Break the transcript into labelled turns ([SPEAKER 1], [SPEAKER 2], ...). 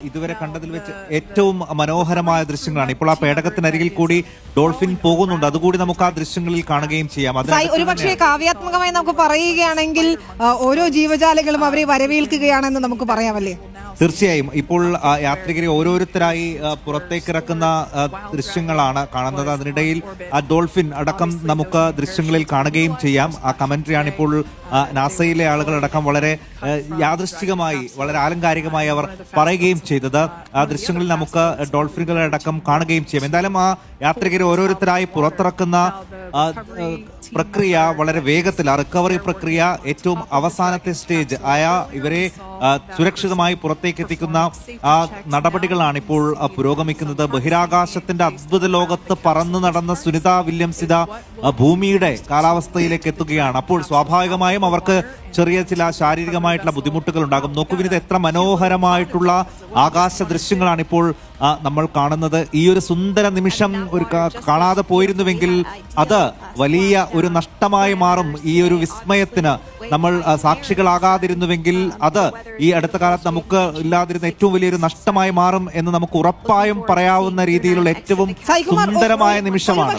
[SPEAKER 1] ഇതുവരെ കണ്ടതിൽ വെച്ച് ഏറ്റവും മനോഹരമായ ദൃശ്യങ്ങളാണ്. ഇപ്പോൾ ആ പേടകത്തിനരികിൽ കൂടി ഡോൾഫിൻ പോകുന്നുണ്ട്. അതുകൂടി നമുക്ക് ആ ദൃശ്യങ്ങളിൽ കാണുകയും ചെയ്യാം.
[SPEAKER 2] ഒരുപക്ഷെ കാവ്യാത്മകമായി നമുക്ക് പറയുകയാണെങ്കിൽ ഓരോ ജീവജാലങ്ങളും അവരെ വരവേൽക്കുകയാണെന്ന് നമുക്ക് പറയാമല്ലേ?
[SPEAKER 1] തീർച്ചയായും. ഇപ്പോൾ യാത്രികരെ ഓരോരുത്തരായി പുറത്തേക്കിറക്കുന്ന ദൃശ്യങ്ങളാണ് കാണുന്നത്. അതിനിടയിൽ ആ ഡോൾഫിൻ അടക്കം നമുക്ക് ദൃശ്യങ്ങളിൽ കാണുകയും ചെയ്യാം. ആ കമന്ററിയാണ് ഇപ്പോൾ നാസയിലെ ആളുകളടക്കം വളരെ യാദൃശ്ചികമായി, വളരെ ആലങ്കാരികമായി അവർ പറയുകയും ചെയ്തത്. ആ ദൃശ്യങ്ങളിൽ നമുക്ക് ഡോൾഫിനുകളടക്കം കാണുകയും ചെയ്യാം. എന്തായാലും ആ യാത്രികരെ ഓരോരുത്തരായി പുറത്തിറക്കുന്ന പ്രക്രിയ വളരെ വേഗത്തിൽ, ആ റിക്കവറി പ്രക്രിയ ഏറ്റവും അവസാനത്തെ സ്റ്റേജ് ആയ ഇവരെ സുരക്ഷിതമായി പുറത്തേക്ക് എത്തിക്കുന്ന ആ നടപടികളാണ് ഇപ്പോൾ പുരോഗമിക്കുന്നത്. ബഹിരാകാശത്തിന്റെ അദ്ഭുത ലോകത്ത് പറന്നു നടന്ന സുനിത വില്യംസ് ഇതാ ഭൂമിയുടെ കാലാവസ്ഥയിലേക്ക് എത്തുകയാണ്. അപ്പോൾ സ്വാഭാവികമായും അവർക്ക് ചെറിയ ചില ശാരീരികമായിട്ടുള്ള ബുദ്ധിമുട്ടുകൾ ഉണ്ടാകും. നോക്കൂ വിനിത, എത്ര മനോഹരമായിട്ടുള്ള ആകാശ ദൃശ്യങ്ങളാണ് ഇപ്പോൾ നമ്മൾ കാണുന്നത്. ഈ ഒരു സുന്ദര നിമിഷം കാണാതെ പോയിരുന്നുവെങ്കിൽ അത് വലിയ ഒരു നഷ്ടമായി മാറും. ഈ ഒരു വിസ്മയത്തിന് നമ്മൾ സാക്ഷികളാകാതിരുന്നുവെങ്കിൽ അത് ഈ അടുത്ത കാലത്ത് നമുക്ക് ഇല്ലാതിരുന്ന ഏറ്റവും വലിയൊരു നഷ്ടമായി മാറും എന്ന് നമുക്ക് ഉറപ്പായും പറയാവുന്ന രീതിയിലുള്ള ഏറ്റവും സുന്ദരമായ നിമിഷമാണ്.